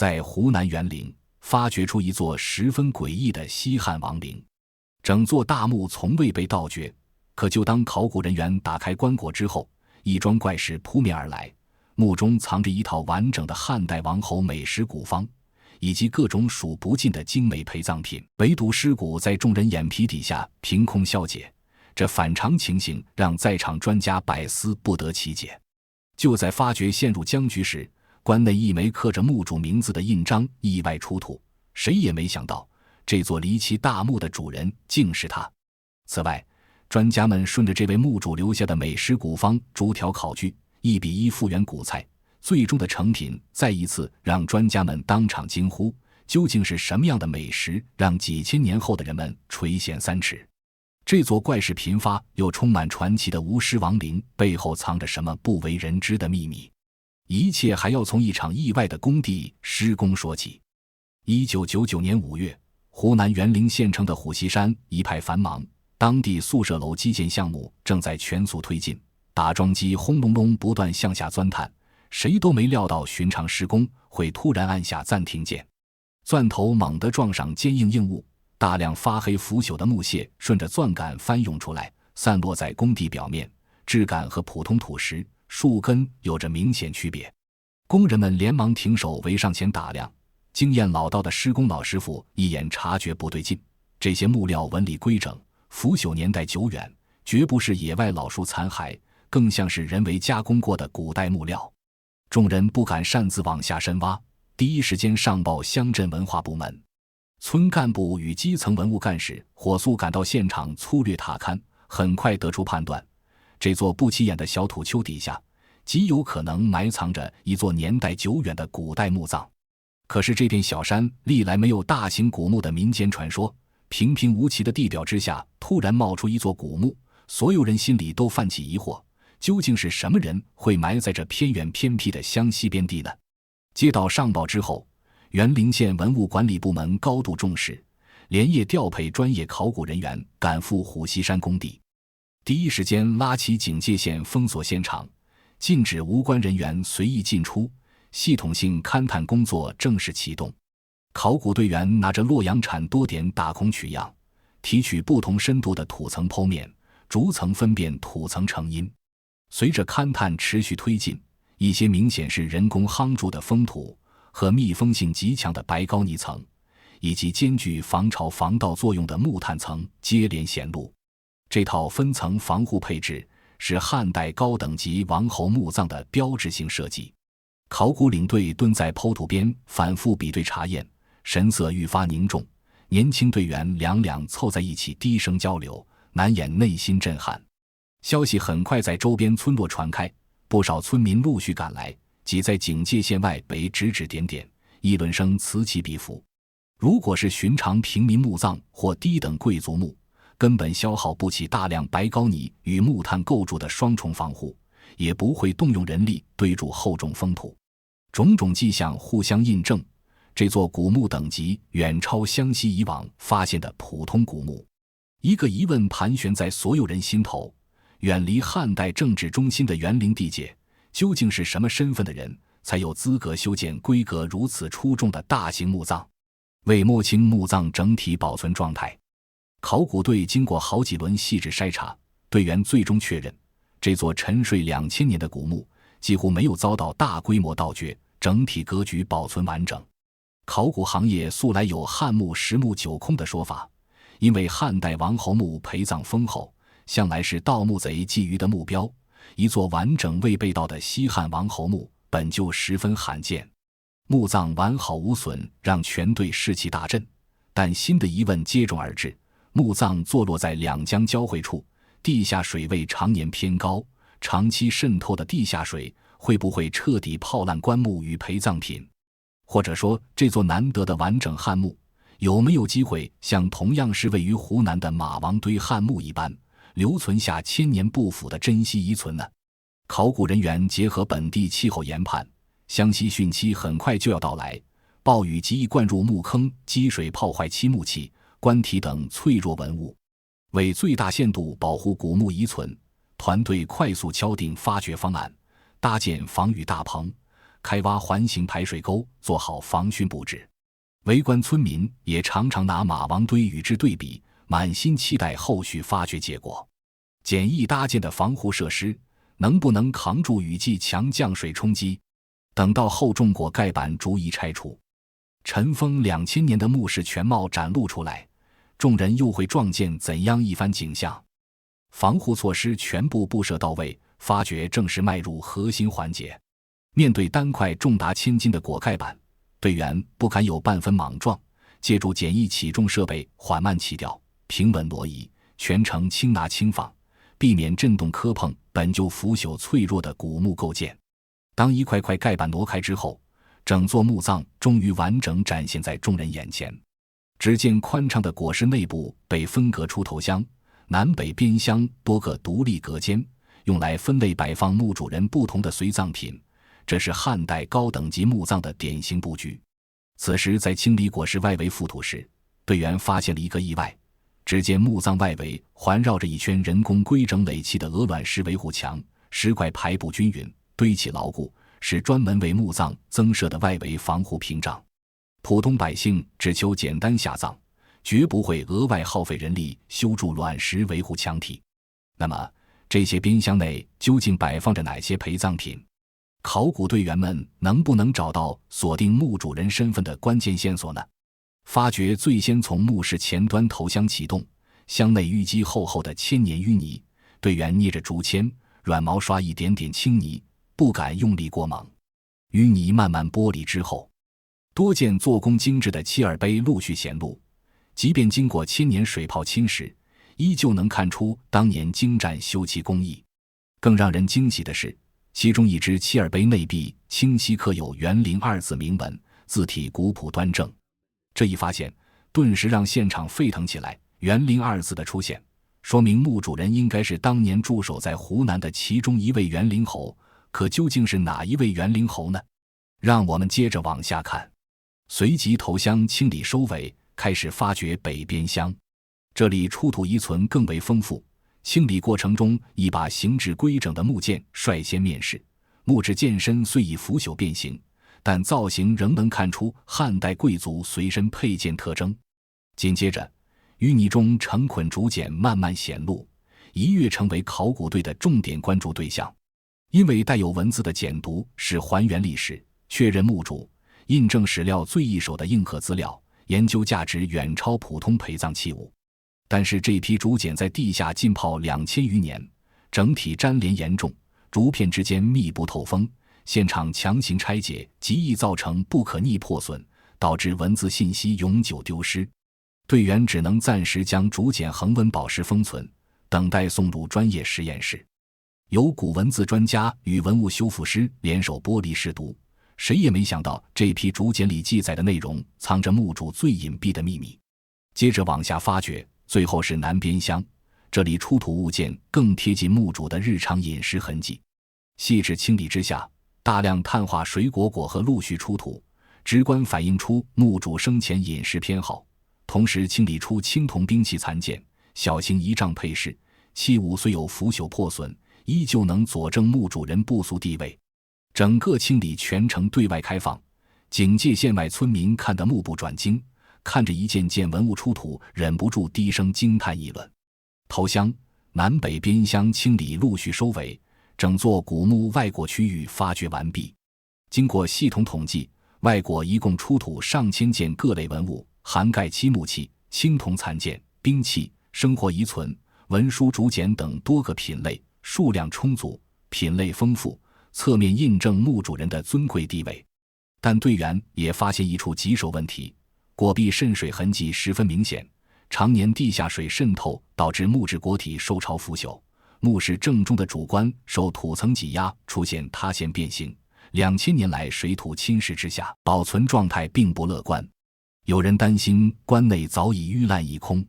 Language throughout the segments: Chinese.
在湖南沅陵发掘出一座十分诡异的西汉王陵，整座大墓从未被盗掘，可就当考古人员打开棺椁之后，一桩怪事扑面而来，墓中藏着一套完整的汉代王侯美食古方，以及各种数不尽的精美陪葬品，唯独尸骨在众人眼皮底下凭空消解，这反常情形让在场专家百思不得其解。就在发掘陷入僵局时，棺内一枚刻着墓主名字的印章意外出土，谁也没想到这座离奇大墓的主人竟是他。此外，专家们顺着这位墓主留下的美食古方逐条考据，1比1复原古菜，最终的成品再一次让专家们当场惊呼，究竟是什么样的美食让几千年后的人们垂涎三尺？这座怪事频发又充满传奇的巫师王陵背后藏着什么不为人知的秘密？一切还要从一场意外的工地施工说起。1999年5月，湖南沅陵县城的虎溪山一派繁忙，当地宿舍楼基建项目正在全速推进，打桩机轰隆隆不断向下钻探，谁都没料到寻常施工会突然按下暂停键，钻头猛地撞上坚硬硬物，大量发黑腐朽的木屑顺着钻杆翻涌出来，散落在工地表面，质感和普通土石、树根有着明显区别。工人们连忙停手围上前打量，经验老道的施工老师傅一眼察觉不对劲，这些木料纹理规整，腐朽年代久远，绝不是野外老树残骸，更像是人为加工过的古代木料。众人不敢擅自往下深挖，第一时间上报乡镇文化部门。村干部与基层文物干事火速赶到现场粗略踏勘，很快得出判断，这座不起眼的小土丘底下极有可能埋藏着一座年代久远的古代墓葬。可是这片小山历来没有大型古墓的民间传说，平平无奇的地表之下突然冒出一座古墓，所有人心里都泛起疑惑，究竟是什么人会埋在这偏远偏僻的湘西边地呢？接到上报之后，沅陵县文物管理部门高度重视，连夜调配专业考古人员赶赴虎溪山工地，第一时间拉起警戒线封锁现场，禁止无关人员随意进出，系统性勘探工作正式启动。考古队员拿着洛阳铲多点打孔取样，提取不同深度的土层剖面，逐层分辨土层成因。随着勘探持续推进，一些明显是人工夯筑的封土和密封性极强的白膏泥层，以及兼具防潮防盗作用的木炭层接连显露。这套分层防护配置是汉代高等级王侯墓葬的标志性设计。考古领队蹲在剖土边反复比对查验，神色愈发凝重，年轻队员两两凑在一起低声交流，难掩内心震撼。消息很快在周边村落传开，不少村民陆续赶来，挤在警戒线外北指指点点，议论声此起彼伏。如果是寻常平民墓葬或低等贵族墓，根本消耗不起大量白膏泥与木炭构筑的双重防护，也不会动用人力堆筑厚重封土。种种迹象互相印证，这座古墓等级远超湘西以往发现的普通古墓。一个疑问盘旋在所有人心头，远离汉代政治中心的沅陵地界，究竟是什么身份的人才有资格修建规格如此出众的大型墓葬？为摸清墓葬整体保存状态，考古队经过好几轮细致筛查，队员最终确认，这座沉睡2000年的古墓几乎没有遭到大规模盗掘，整体格局保存完整。考古行业素来有汉墓十墓九空的说法，因为汉代王侯墓陪葬丰厚，向来是盗墓贼觊觎的目标，一座完整未被盗的西汉王侯墓本就十分罕见。墓葬完好无损让全队士气大振，但新的疑问接踵而至，墓葬坐落在两江交汇处，地下水位常年偏高，长期渗透的地下水会不会彻底泡烂棺木与陪葬品？或者说，这座难得的完整汉墓有没有机会像同样是位于湖南的马王堆汉墓一般，留存下千年不腐的珍稀遗存呢？考古人员结合本地气候研判，湘西汛期很快就要到来，暴雨极易灌入墓坑，积水泡坏漆木器、棺体等脆弱文物。为最大限度保护古墓遗存，团队快速敲定发掘方案，搭建防雨大棚，开挖环形排水沟，做好防汛布置。围观村民也常常拿马王堆与之对比，满心期待后续发掘结果。简易搭建的防护设施能不能扛住雨季强降水冲击？等到厚重果盖板逐一拆除，尘封2000年的墓室全貌展露出来，众人又会撞见怎样一番景象？防护措施全部布设到位，发掘正式迈入核心环节。面对单块重达1000斤的果盖板，队员不敢有半分莽撞，借助简易起重设备缓慢起吊，平稳挪移，全程轻拿轻放，避免震动磕碰本就腐朽脆弱的古墓构件。当一块块盖板挪开之后，整座墓葬终于完整展现在众人眼前。只见宽敞的椁室内部被分隔出头箱，南北边箱多个独立隔间，用来分类摆放墓主人不同的随葬品，这是汉代高等级墓葬的典型布局。此时在清理椁室外围覆土时，队员发现了一个意外，只见墓葬外围环绕着一圈人工规整垒砌的鹅卵石维护墙，石块排布均匀，堆砌牢固，是专门为墓葬增设的外围防护屏障。普通百姓只求简单下葬，绝不会额外耗费人力修筑卵石维护墙体。那么这些边箱内究竟摆放着哪些陪葬品？考古队员们能不能找到锁定墓主人身份的关键线索呢？发掘最先从墓室前端头箱启动，箱内淤积厚厚的千年淤泥，队员捏着竹签，软毛刷一点点清泥，不敢用力过猛。淤泥慢慢剥离之后，多件做工精致的漆耳杯陆续显露，即便经过1000年水泡侵蚀，依旧能看出当年精湛修漆工艺。更让人惊喜的是，其中一只漆耳杯内壁清晰刻有园林2字铭文，字体古朴端正。这一发现顿时让现场沸腾起来，园林2字的出现，说明墓主人应该是当年驻守在湖南的其中一位园陵侯，可究竟是哪一位园陵侯呢？让我们接着往下看。随即头箱清理收尾，开始发掘北边箱。这里出土遗存更为丰富，清理过程中一把形制规整的木剑率先面世，木质剑身虽已腐朽变形，但造型仍能看出汉代贵族随身佩剑特征。紧接着淤泥中成捆竹简慢慢显露，一跃成为考古队的重点关注对象。因为带有文字的简牍是还原历史、确认墓主、印证史料最一手的硬核资料，研究价值远超普通陪葬器物。但是这批竹简在地下浸泡2000余年，整体粘连严重，竹片之间密不透风，现场强行拆解极易造成不可逆破损，导致文字信息永久丢失。队员只能暂时将竹简恒温保湿封存，等待送入专业实验室。由古文字专家与文物修复师联手剥离试读，谁也没想到这批竹简里记载的内容藏着墓主最隐蔽的秘密。接着往下发掘，最后是南边箱，这里出土物件更贴近墓主的日常饮食痕迹。细致清理之下，大量碳化水果果核陆续出土，直观反映出墓主生前饮食偏好。同时清理出青铜兵器残件、小型仪仗配饰，器物虽有腐朽破损，依旧能佐证墓主人不俗地位。整个清理全程对外开放，警戒线外村民看得目不转睛，看着一件件文物出土，忍不住低声惊叹议论。头箱、南北边箱清理陆续收尾，整座古墓外椁区域发掘完毕。经过系统统计，外椁一共出土上千件各类文物，涵盖漆木器、青铜残件、兵器、生活遗存、文书竹简等多个品类，数量充足，品类丰富，侧面印证墓主人的尊贵地位。但队员也发现一处棘手问题，椁壁渗水痕迹十分明显，常年地下水渗透导致木质椁体受潮腐朽，墓室正中的主棺受土层挤压出现塌陷变形，2000年来水土侵蚀之下，保存状态并不乐观。有人担心棺内早已淤烂一空，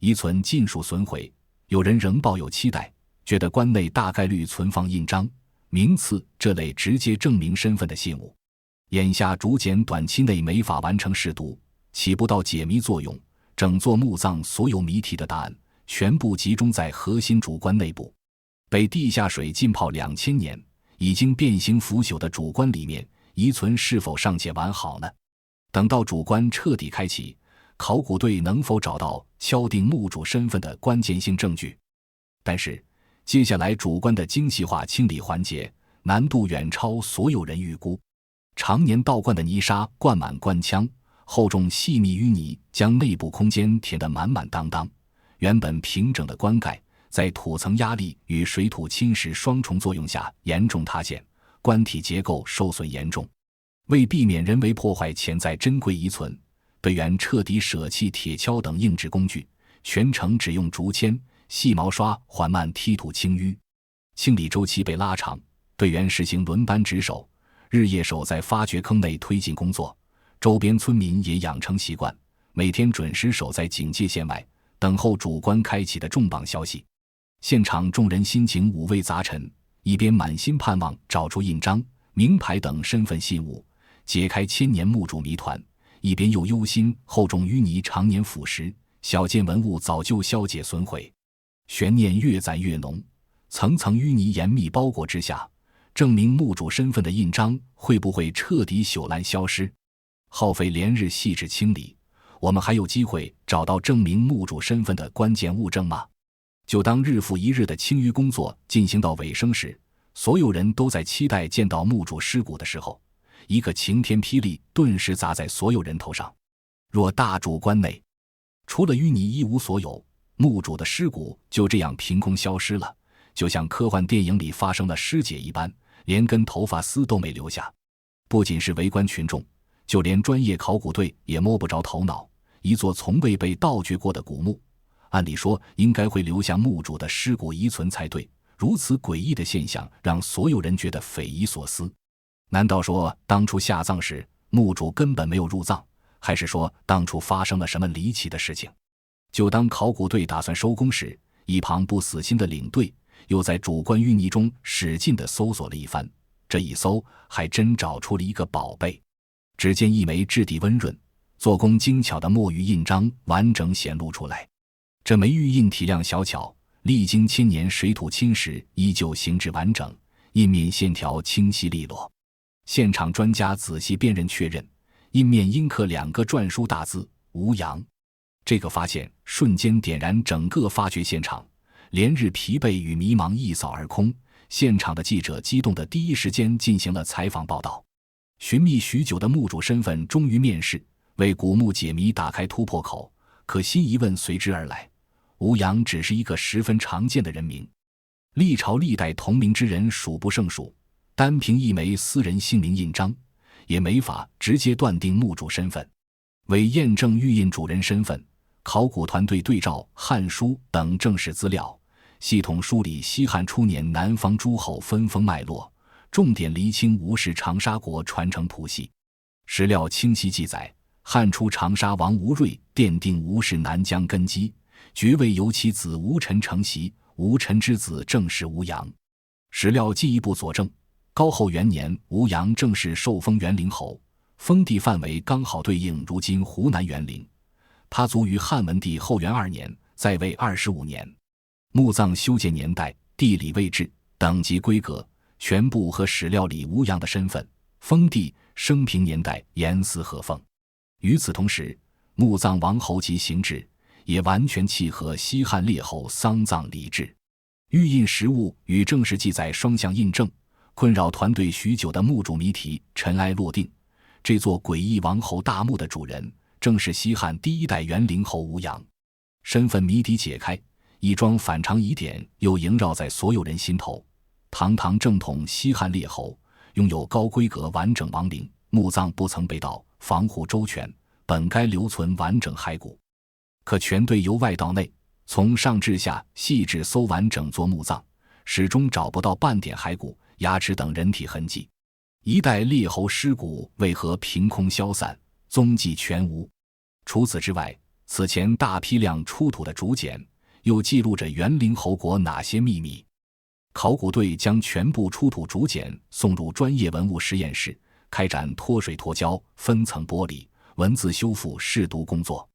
遗存尽数损毁，有人仍抱有期待，觉得棺内大概率存放印章、名次这类直接证明身份的信物。眼下竹简短期内没法完成试读，起不到解谜作用，整座墓葬所有谜题的答案全部集中在核心主棺内部。被地下水浸泡2000年，已经变形腐朽的主棺里面，遗存是否尚且完好呢？等到主棺彻底开启，考古队能否找到敲定墓主身份的关键性证据？但是接下来主棺的精细化清理环节难度远超所有人预估。常年倒灌的泥沙灌满棺腔，厚重细密淤泥将内部空间填得满满当当，原本平整的棺盖在土层压力与水土侵蚀双重作用下严重塌陷，棺体结构受损严重。为避免人为破坏潜在珍贵遗存，队员彻底舍弃铁锹等硬质工具，全程只用竹签、细毛刷缓慢剔土清淤。清理周期被拉长，队员实行轮班值守，日夜守在发掘坑内推进工作。周边村民也养成习惯，每天准时守在警戒线外，等候主棺开启的重磅消息。现场众人心情五味杂陈，一边满心盼望找出印章、名牌等身份信物，解开千年墓主谜团，一边又忧心厚重淤泥常年腐蚀，小件文物早就消解损毁。悬念越攒越浓，层层淤泥严密包裹之下，证明墓主身份的印章会不会彻底朽烂消失？耗费连日细致清理，我们还有机会找到证明墓主身份的关键物证吗？就当日复一日的清淤工作进行到尾声时，所有人都在期待见到墓主尸骨的时候，一个晴天霹雳顿时砸在所有人头上。若大主棺内除了淤泥一无所有，墓主的尸骨就这样凭空消失了，就像科幻电影里发生了尸解一般，连根头发丝都没留下。不仅是围观群众，就连专业考古队也摸不着头脑。一座从未被盗掘过的古墓，按理说应该会留下墓主的尸骨遗存才对，如此诡异的现象让所有人觉得匪夷所思。难道说当初下葬时墓主根本没有入葬，还是说当初发生了什么离奇的事情？就当考古队打算收工时，一旁不死心的领队又在主棺淤泥中使劲地搜索了一番，这一搜还真找出了一个宝贝。只见一枚质地温润、做工精巧的墨玉印章完整显露出来。这枚玉印体量小巧，历经千年水土侵蚀，依旧形制完整，印面线条清晰利落。现场专家仔细辨认确认，印面阴刻2个篆书大字“吴阳”。这个发现瞬间点燃整个发掘现场，连日疲惫与迷茫一扫而空。现场的记者激动地第一时间进行了采访报道。寻觅许久的墓主身份终于面世，为古墓解谜打开突破口。可新疑问随之而来，吴阳只是一个十分常见的人名，历朝历代同名之人数不胜数，单凭一枚私人姓名印章也没法直接断定墓主身份。为验证玉印主人身份，考古团队对照《汉书》等正史资料，系统梳理西汉初年南方诸侯分封脉络，重点厘清吴氏长沙国传承谱系。史料清晰记载，汉初长沙王吴芮奠定吴氏南疆根基，爵位由其子吴臣承袭，吴臣之子正是吴阳。史料进一步佐证，高后元年吴阳正式受封元陵侯，封地范围刚好对应如今湖南元陵。他卒于汉文帝后元2年，在位25年。墓葬修建年代、地理位置、等级规格全部和史料里吴阳的身份、封地、生平年代严丝合缝。与此同时，墓葬王侯级形制也完全契合西汉列侯丧葬礼制。玉印实物与正史记载双向印证，困扰团队许久的墓主谜题尘埃落定。这座诡异王侯大墓的主人正是西汉第1代元陵侯吴阳。身份谜底解开，一桩反常疑点又萦绕在所有人心头。堂堂正统西汉列侯，拥有高规格完整王陵，墓葬不曾被盗，防护周全，本该留存完整骸骨。可全队由外到内，从上至下细致搜完整座墓葬，始终找不到半点骸骨、牙齿等人体痕迹。一代列侯尸骨为何凭空消散，踪迹全无？除此之外，此前大批量出土的竹简又记录着元陵侯国哪些秘密？考古队将全部出土竹简送入专业文物实验室，开展脱水脱胶、分层剥离、文字修复试读工作。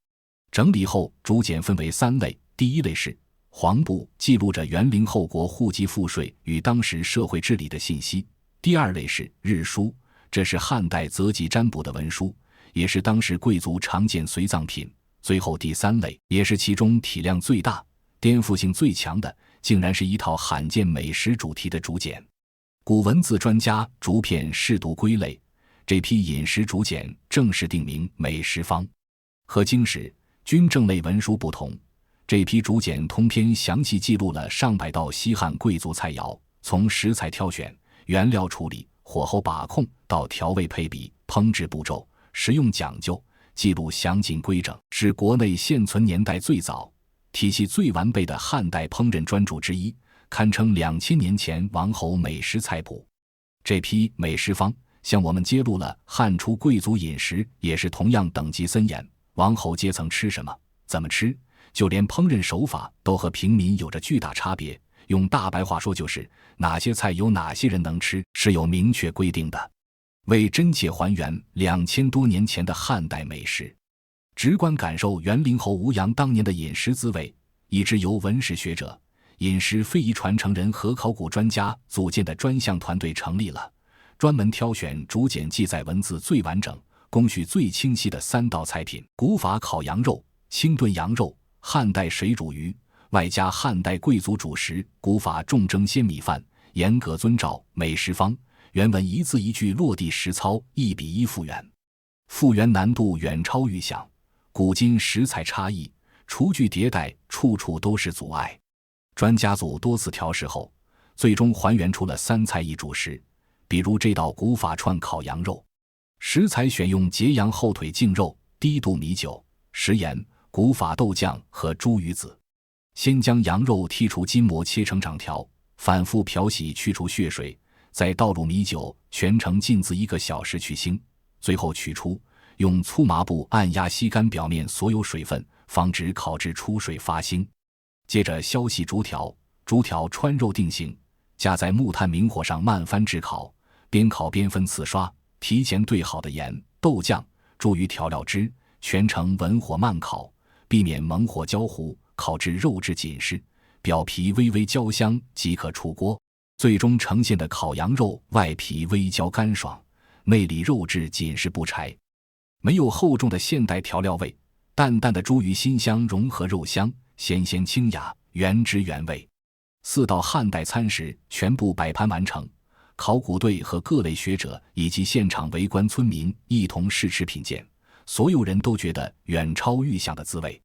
整理后，竹简分为3类。第一类是黄布，记录着元陵后国户籍赋税与当时社会治理的信息。第二类是日书，这是汉代择吉占卜的文书，也是当时贵族常见随葬品。最后第3类，也是其中体量最大、颠覆性最强的，竟然是一套罕见美食主题的竹简。古文字专家竹片试读归类，这批饮食竹简正式定名美食方。和经史、军政类文书不同，这批竹简通篇详细记录了上百道西汉贵族菜肴，从食材挑选、原料处理、火候把控到调味配比、烹制步骤、食用讲究，记录详尽规整，是国内现存年代最早、体系最完备的汉代烹饪专著之一，堪称2000年前王侯美食菜谱。这批美食方向我们揭露了汉初贵族饮食也是同样等级森严，王侯阶层吃什么、怎么吃，就连烹饪手法都和平民有着巨大差别。用大白话说，就是哪些菜有哪些人能吃，是有明确规定的。为真切还原2000多年前的汉代美食，直观感受元陵侯吴阳当年的饮食滋味，以致由文史学者、饮食非遗传承人和考古专家组建的专项团队成立了，专门挑选竹简记载文字最完整、工序最清晰的3道菜品：古法烤羊肉、清炖羊肉、汉代水煮鱼，外加汉代贵族主食古法重蒸鲜米饭，严格遵照美食方原文一字一句落地实操，1比1复原。复原难度远超预想，古今食材差异、厨具迭代，处处都是阻碍。专家组多次调试后，最终还原出了3菜1主食。比如这道古法串烤羊肉，食材选用节羊后腿净肉、低度米酒、食盐、古法豆酱和猪鱼子。先将羊肉剔除筋膜，切成长条，反复漂洗去除血水，再倒入米酒，全程浸渍1个小时去腥，最后取出，用粗麻布按压吸干表面所有水分，防止烤至出水发腥。接着削细竹条，竹条穿肉定型，架在木炭明火上慢翻炙烤，边烤边分次刷，提前兑好的盐、豆酱注于调料汁，全程文火慢烤，避免猛火焦糊，烤至肉质紧实，表皮微微焦香即可出锅。最终呈现的烤羊肉外皮微焦干爽，内里肉质紧实不柴，没有厚重的现代调料味，淡淡的猪鱼辛香融合肉香，鲜鲜清雅，原汁原味。4道汉代餐食全部摆盘完成，考古队和各类学者以及现场围观村民一同试吃品鉴，所有人都觉得远超预想的滋味。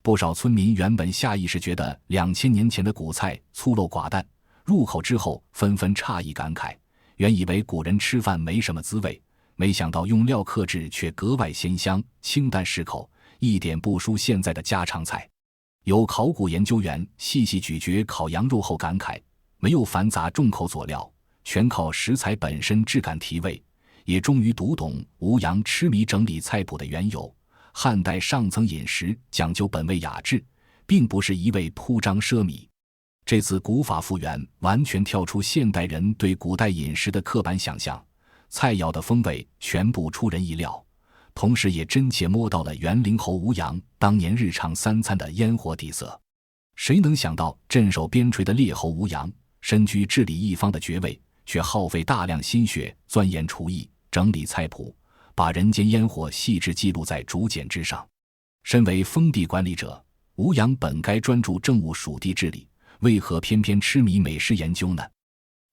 不少村民原本下意识觉得2000年前的古菜粗陋寡淡，入口之后纷纷诧异感慨，原以为古人吃饭没什么滋味，没想到用料克制却格外鲜香，清淡适口，一点不输现在的家常菜。有考古研究员细细咀嚼烤羊肉后感慨，没有繁杂重口佐料，全靠食材本身质感提味，也终于读懂吴阳痴迷整理菜谱的缘由。汉代上层饮食讲究本味雅致，并不是一味铺张奢靡。这次古法复原完全跳出现代人对古代饮食的刻板想象，菜肴的风味全部出人意料，同时也真切摸到了元陵侯吴阳当年日常3餐的烟火底色。谁能想到镇守边陲的列侯吴阳，身居治理一方的爵位，却耗费大量心血钻研厨艺，整理菜谱，把人间烟火细致记录在竹简之上。身为封地管理者，吴阳本该专注政务属地治理，为何偏偏痴迷美食研究呢？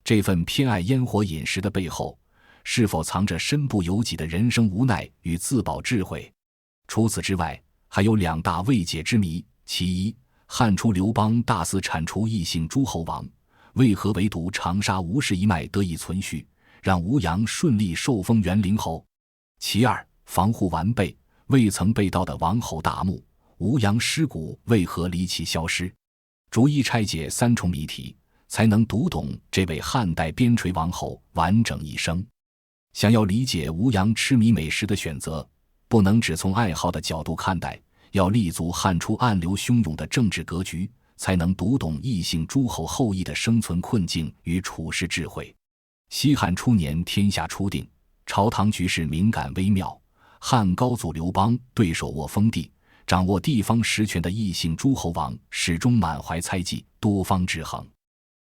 这份偏爱烟火饮食的背后，是否藏着身不由己的人生无奈与自保智慧？除此之外，还有2大未解之谜。其一，汉初刘邦大肆铲除异姓诸侯王，为何唯独长沙吴氏一脉得以存续，让吴阳顺利受封元陵侯？其二，防护完备，未曾被盗的王侯大墓，吴阳尸骨为何离奇消失？逐一拆解3重谜题，才能读懂这位汉代边陲王侯完整一生。想要理解吴阳痴迷美食的选择，不能只从爱好的角度看待，要立足汉初暗流汹涌的政治格局，才能读懂异姓诸侯后裔的生存困境与处世智慧。西汉初年天下初定，朝堂局势敏感微妙，汉高祖刘邦对手握封地，掌握地方实权的异姓诸侯王始终满怀猜忌，多方制衡。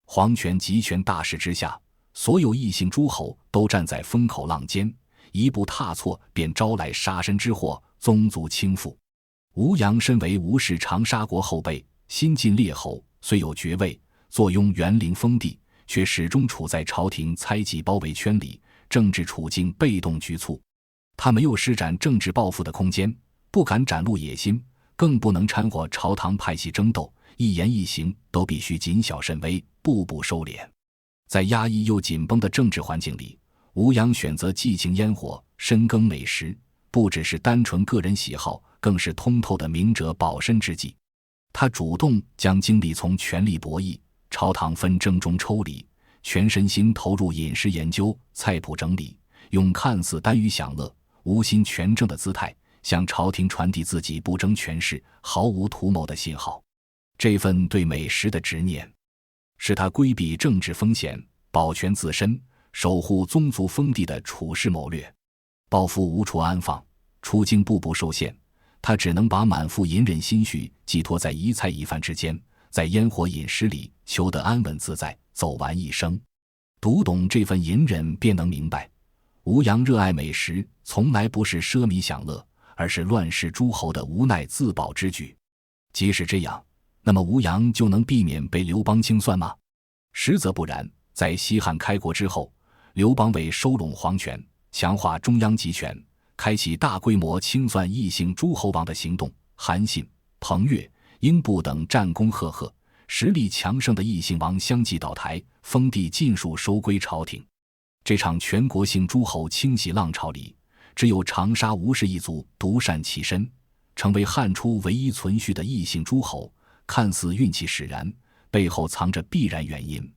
皇权集权大势之下，所有异姓诸侯都站在风口浪尖，一步踏错便招来杀身之祸，宗族倾覆。吴阳身为吴氏长沙国后辈，新晋列侯，虽有爵位，坐拥园陵封地，却始终处在朝廷猜忌包围圈里，政治处境被动局促。他没有施展政治抱负的空间，不敢展露野心，更不能掺和朝堂派系争斗，一言一行都必须谨小慎微，步步收敛。在压抑又紧绷的政治环境里，吴阳选择寄情烟火，深耕美食，不只是单纯个人喜好，更是通透的明哲保身之计。他主动将精力从权力博弈、朝堂纷争中抽离，全身心投入饮食研究、菜谱整理，用看似耽于享乐、无心权政的姿态，向朝廷传递自己不争权势、毫无图谋的信号。这份对美食的执念，是他规避政治风险、保全自身、守护宗族封地的处世谋略。抱负无处安放，处境步步受限，他只能把满腹隐忍心绪寄托在一菜一饭之间，在烟火饮食里求得安稳自在，走完一生。读懂这份隐忍，便能明白，吴阳热爱美食，从来不是奢靡享乐，而是乱世诸侯的无奈自保之举。即使这样，那么吴阳就能避免被刘邦清算吗？实则不然。在西汉开国之后，刘邦为收拢皇权，强化中央集权，开启大规模清算异姓诸侯王的行动。韩信、彭越、英布等战功赫赫、实力强盛的异姓王相继倒台，封地尽数收归朝廷。这场全国性诸侯清洗浪潮里，只有长沙吴氏一族独善其身，成为汉初唯一存续的异姓诸侯。看似运气使然，背后藏着必然原因。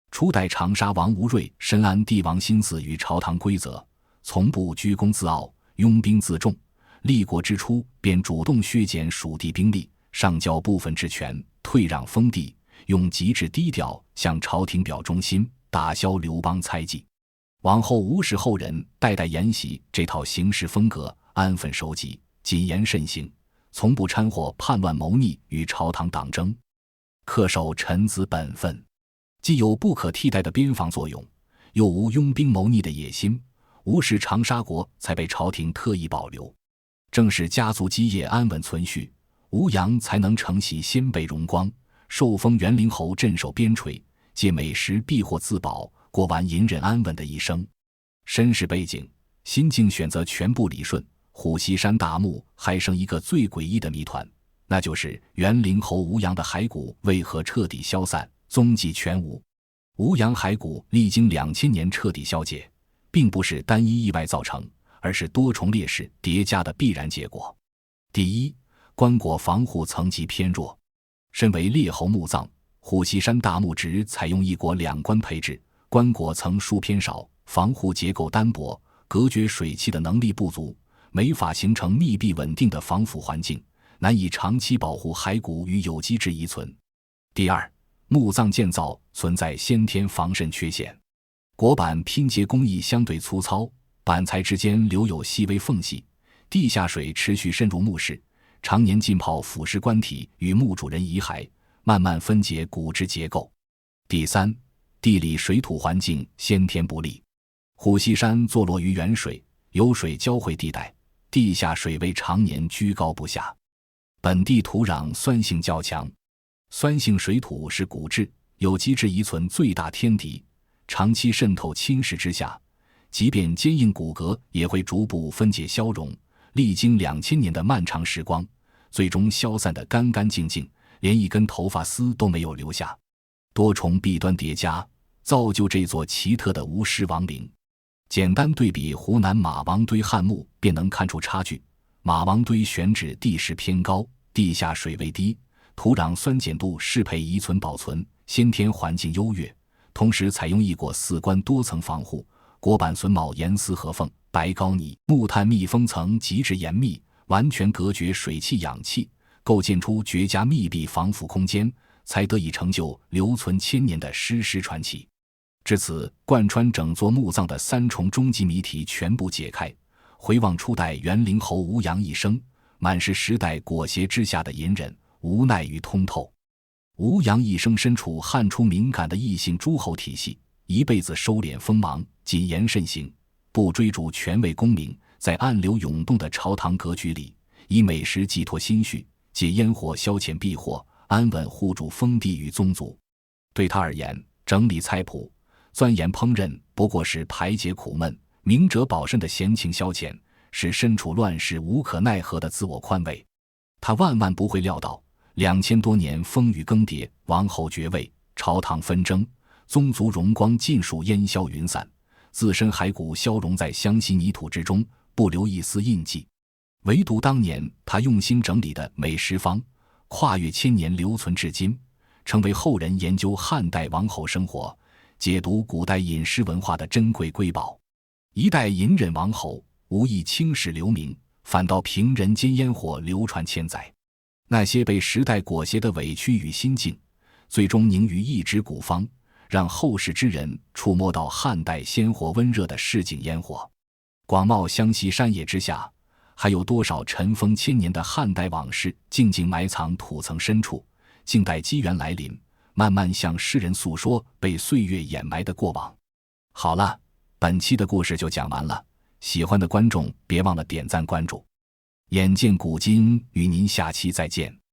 初代长沙王吴芮深谙帝王心思与朝堂规则，从不居功自傲、拥兵自重，立国之初便主动削减属地兵力，上交部分职权，退让封地，用极致低调向朝廷表忠心，打消刘邦猜忌。往后吴氏后人代代沿袭这套行事风格，安分守己，谨言慎行，从不掺和叛乱谋逆与朝堂党争，恪守臣子本分，既有不可替代的边防作用，又无拥兵谋逆的野心，吴氏长沙国才被朝廷特意保留。正是家族基业安稳存续，吴阳才能承袭先辈荣光，受封园陵侯，镇守边陲，借美食避祸自保，过完隐忍安稳的一生。身世背景，心境选择全部理顺，虎溪山大墓还生一个最诡异的谜团，那就是园陵侯吴阳的骸骨为何彻底消散，踪迹全无。吴阳骸骨历经2000年彻底消解，并不是单一意外造成，而是多重劣势叠加的必然结果。第一，棺椁防护层级偏弱。身为列侯墓葬，虎溪山大墓只采用1椁2棺配置，棺椁层数偏少，防护结构单薄，隔绝水汽的能力不足，没法形成密闭稳定的防腐环境，难以长期保护骸骨与有机质遗存。第二，墓葬建造存在先天防渗缺陷，椁板拼接工艺相对粗糙，板材之间留有细微缝隙，地下水持续渗入墓室，常年浸泡腐蚀棺体与墓主人遗骸，慢慢分解骨质结构。第三，地理水土环境先天不利。虎溪山坐落于原水、有水交汇地带，地下水位常年居高不下，本地土壤酸性较强，酸性水土是骨质、有机质遗存最大天敌，长期渗透侵蚀之下，即便坚硬骨骼也会逐步分解消融，历经2000年的漫长时光，最终消散得干干净净，连一根头发丝都没有留下。多重弊端叠加，造就这座奇特的吴氏王陵。简单对比湖南马王堆汉墓便能看出差距。马王堆选址地势偏高，地下水位低，土壤酸碱度适配遗存保存，先天环境优越，同时采用1椁4棺多层防护，椁板榫卯严丝合缝，白膏泥木炭密封层极致严密，完全隔绝水汽氧气，构建出绝佳密闭防腐空间，才得以成就留存1000年的诗诗传奇。至此，贯穿整座墓葬的3重终极谜题全部解开。回望初代园陵侯吴阳一生，满是时代裹挟之下的隐忍、无奈与通透。吴阳一生身处汉初敏感的异姓诸侯体系，一辈子收敛锋芒，谨言慎行，不追逐权位功名，在暗流涌动的朝堂格局里，以美食寄托心绪，借烟火消遣避祸，安稳护住封地与宗族。对他而言，整理菜谱、钻研烹饪不过是排解苦闷、明哲保身的闲情消遣，是身处乱世无可奈何的自我宽慰。他万万不会料到，2000多年风雨更迭，王侯爵位，朝堂纷争，宗族荣光尽数烟消云散，自身骸骨消融在湘西泥土之中，不留一丝印记。唯独当年他用心整理的美食方，跨越千年留存至今，成为后人研究汉代王侯生活、解读古代饮食文化的珍贵瑰宝。一代隐忍王侯，无意青史留名，反倒凭人间烟火流传千载。那些被时代裹挟的委屈与心境，最终凝于一支古方，让后世之人触摸到汉代鲜活温热的市井烟火。广袤湘西山野之下，还有多少尘封千年的汉代往事静静埋藏土层深处，静待机缘来临，慢慢向世人诉说被岁月掩埋的过往。好了，本期的故事就讲完了，喜欢的观众别忘了点赞关注。眼见古今，与您下期再见。